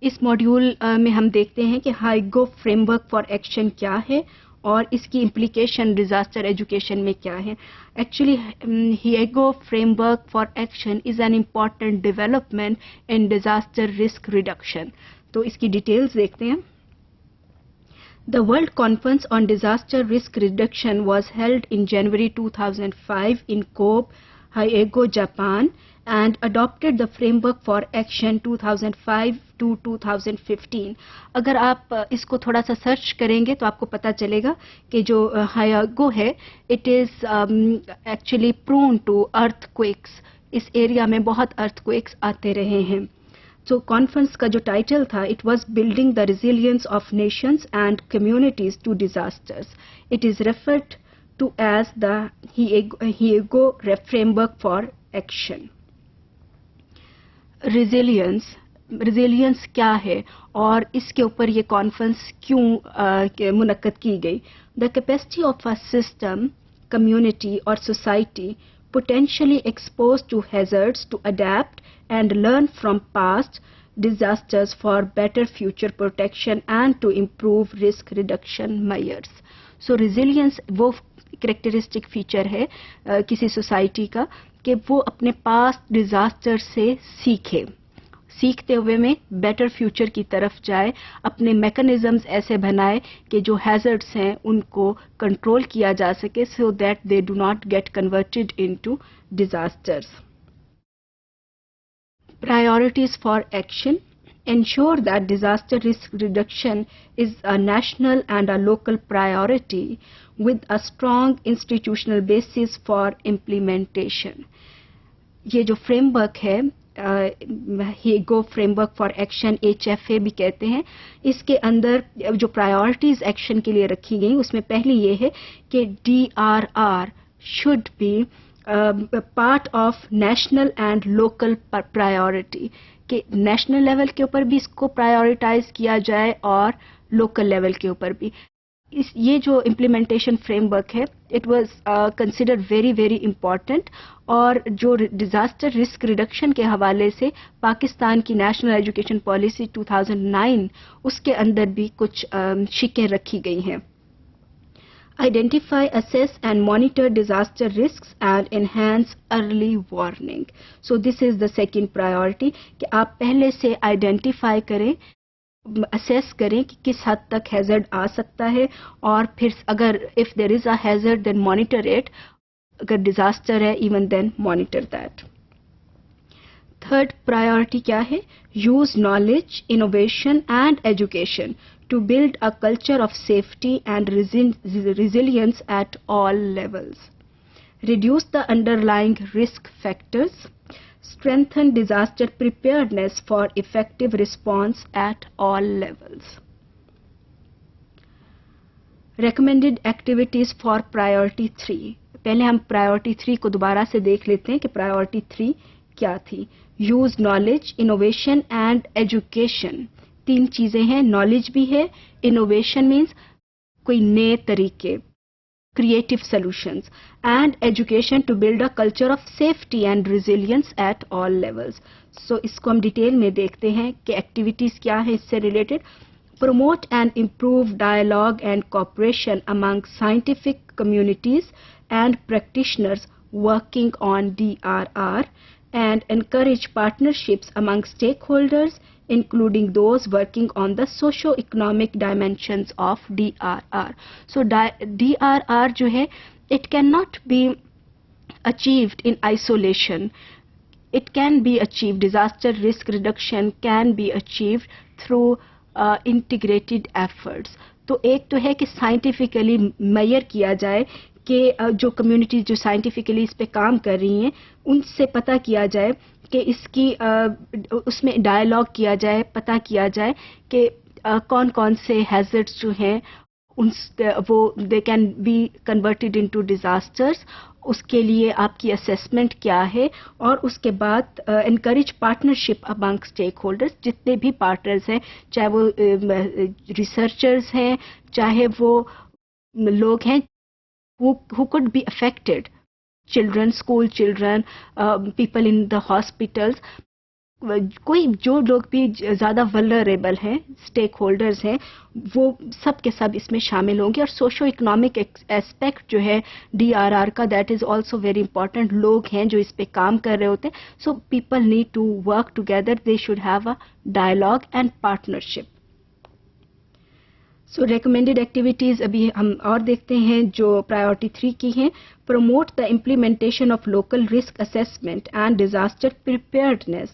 اس module میں ہم دیکھتے ہیں کہ ہائیگو فریم ورک فار ایکشن کیا ہے اور اس کی امپلیکیشن ڈیزاسٹر ایجوکیشن میں کیا ہے. Actually Hyogo framework for action is an important development in disaster risk reduction. تو اس کی ڈیٹیلز دیکھتے ہیں. The World Conference on Disaster Risk Reduction was held in January 2005 in Kobe, Hyogo, Japan, and adopted the Framework for Action 2005 to 2015. اگر آپ اس کو تھوڑا سا سرچ کریں گے تو آپ کو پتا چلے گا کہ جو ہیاگو ہے it is actually prone to earthquakes. اس ایریا میں بہت earthquakes آتے رہے ہیں. So conference کا جو ٹائٹل تھا it was building the resilience of nations and communities to disasters. It is referred to as the Hyogo framework for action. Resilience کیا ہے اور اس کے اوپر یہ کانفرنس کیوں منعقد کی گئی. The capacity of a system, community اور society potentially exposed to hazards to adapt and learn from past disasters for better future protection and to improve risk reduction measures. So resilience وہ characteristic feature ہے کسی society کا کہ وہ اپنے past disaster سے سیکھتے ہوئے میں بیٹر فیوچر کی طرف جائے, اپنے میکنزمز ایسے بنائے کہ جو ہیزرڈس ہیں ان کو کنٹرول کیا جا سکے so that they do not get converted into disasters. Priorities for action. Ensure that disaster risk reduction is a national and a local priority with a strong institutional basis for implementation. یہ جو framework ہے Hyogo framework for action HFA بھی کہتے ہیں, اس کے اندر جو priorities action کے لیے رکھی گئی اس میں پہلی یہ ہے کہ DRR should be part of national and local priority, کہ نیشنل لیول کے اوپر بھی اس کو پرائیورٹائز کیا جائے اور لوکل لیول کے اوپر بھی. یہ جو امپلیمنٹیشن فریم ورک ہے it was considered very very important, اور جو ڈیزاسٹر رسک ریڈکشن کے حوالے سے پاکستان کی نیشنل ایجوکیشن پالیسی 2009 اس کے اندر بھی کچھ شکیں رکھی گئی ہیں. Identify, assess and monitor disaster risks and enhance early warning. So this is the second priority کہ آپ پہلے سے آئیڈینٹیفائی کریں, اسیس کریں کہ کس حد تک ہیزرڈ آ سکتا ہے, اور پھر اگر if there is a hazard then monitor it, اگر ڈیزاسٹر ہے even then monitor that. Third priority کیا ہے؟ Use knowledge, innovation and education to build a culture of safety and resilience at all levels. Reduce the underlying risk factors. Strengthen disaster preparedness for effective response at all levels. Recommended activities for priority 3. پہلے ہم priority 3 کو دوبارہ سے دیکھ لیتے ہیں کہ priority 3 کیا تھی. Use knowledge, innovation and education. تین چیزیں ہیں, نالج بھی ہے, انوویشن مینس کوئی نئے طریقے, creative solutions, and education to build a culture of safety and resilience at all levels. So اس کو ہم ڈیٹیل میں دیکھتے ہیں کہ ایکٹیویٹیز کیا ہیں اس سے related. Promote and improve dialogue and cooperation Umang scientific communities and practitioners working on DRR and encourage partnerships among stakeholders including those working on the socio-economic dimensions of DRR. So DRR جو ہے it cannot be achieved in isolation. It can be achieved, disaster risk reduction can be achieved through integrated efforts. تو ایک تو ہے کہ scientifically mayor کیا جائے کہ جو کمیونٹیز جو سائنٹیفکلی اس پہ کام کر رہی ہیں ان سے پتہ کیا جائے کہ اس کی اس میں ڈائلاگ کیا جائے, پتہ کیا جائے کہ کون کون سے ہیزرڈس جو ہیں وہ they can be converted into disasters. اس کے لیے آپ کی اسیسمنٹ کیا ہے, اور اس کے بعد انکریج پارٹنرشپ امنگ اسٹیک ہولڈرز, جتنے بھی پارٹنرز ہیں, چاہے وہ ریسرچرز ہیں, چاہے وہ لوگ ہیں who could be affected, children, school children, people in the hospitals. کوئی جو لوگ بھی زیادہ ولنریبل ہیں اسٹیک ہولڈرز ہیں وہ سب کے سب اس میں شامل ہوں گے. اور سوشو اکنامک اسپیکٹ جو ہے DRR کا, that is also very important. لوگ ہیں جو اس پہ کام کر رہے ہوتے ہیں, so people need to work together, they should have a dialogue and partnership. So recommended activities ابھی ہم اور دیکھتے ہیں جو پرائیورٹی 3 کی ہیں. Promote the implementation of local risk assessment and disaster preparedness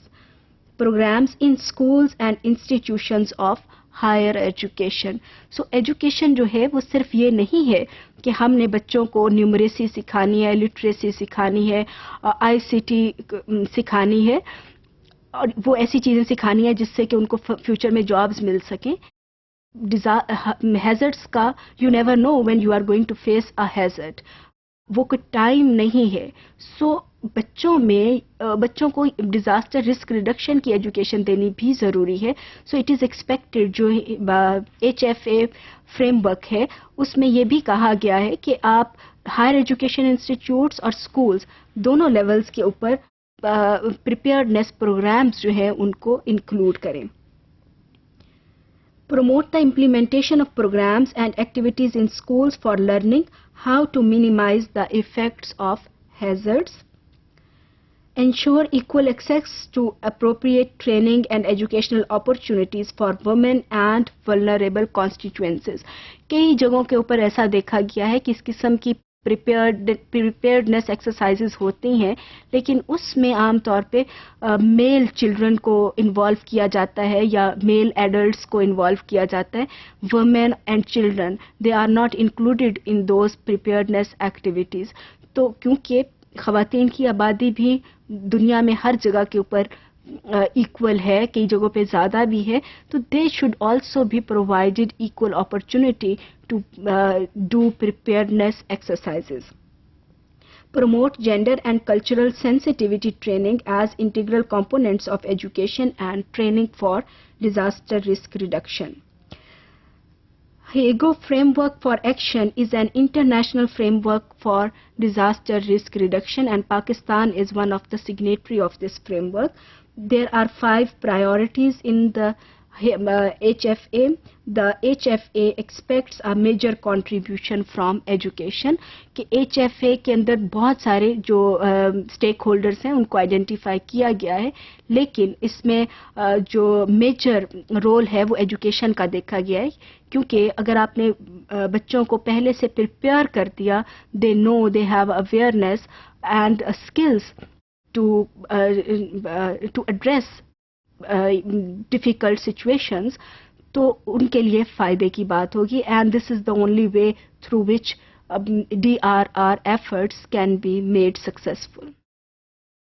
programmes in schools and institutions of higher education. So education جو ہے وہ صرف یہ نہیں ہے کہ ہم نے بچوں کو نیومریسی سکھانی ہے, لٹریسی سکھانی ہے, ICT سکھانی ہے, اور وہ ایسی چیزیں سکھانی ہے جس سے کہ ان کو فیوچر میں جابز مل سکیں. ہیزرڈس کا you never know when you are going to face a hazard, وہ کوئی ٹائم نہیں ہے. سو بچوں کو ڈیزاسٹر رسک ریڈکشن کی ایجوکیشن دینی بھی ضروری ہے. سو اٹ از ایکسپیکٹڈ, جو HFA فریم ورک ہے اس میں یہ بھی کہا گیا ہے کہ آپ ہائر ایجوکیشن انسٹیٹیوٹس اور اسکولز دونوں لیولز کے اوپر پریپیئرڈنیس پروگرامز جو ہیں ان کو انکلوڈ کریں. Promote the implementation of programs and activities in schools for learning how to minimize the effects of hazards. Ensure equal access to appropriate training and educational opportunities for women and vulnerable constituencies. کئی جگہوں کے اوپر ایسا دیکھا گیا ہے کہ اس قسم کی پریپیئرڈنیس ایکسرسائزز ہوتی ہیں, لیکن اس میں عام طور پہ میل چلڈرن کو انوالو کیا جاتا ہے یا میل ایڈلٹس کو انوالو کیا جاتا ہے. Women and children they are not included in those preparedness activities. تو کیونکہ خواتین کی آبادی بھی دنیا میں ہر جگہ کے اوپر ایکول ہے, کئی جگہوں پہ زیادہ بھی ہے, تو they should also be provided equal opportunity to do preparedness exercises. Promote gender and cultural sensitivity training as integral components of education and training for disaster risk reduction. HAGO Framework for Action is an international framework for disaster risk reduction, and Pakistan is one of the signatory of this framework. There are 5 priorities in the HFA. The HFA expects a major contribution from education. کہ HFA کے اندر بہت سارے جو stack holders ہیں ان کو identify کیا گیا ہے, لیکن اس میں جو میجر رول ہے وہ ایجوکیشن کا دیکھا گیا ہے, کیونکہ اگر آپ نے بچوں کو پہلے سے پریپیئر کر دیا, they know, they have awareness and skills to address difficult situations, تو ان کے لیے فائدے کی بات ہوگی. And this is the only way through which DRR efforts can be made successful.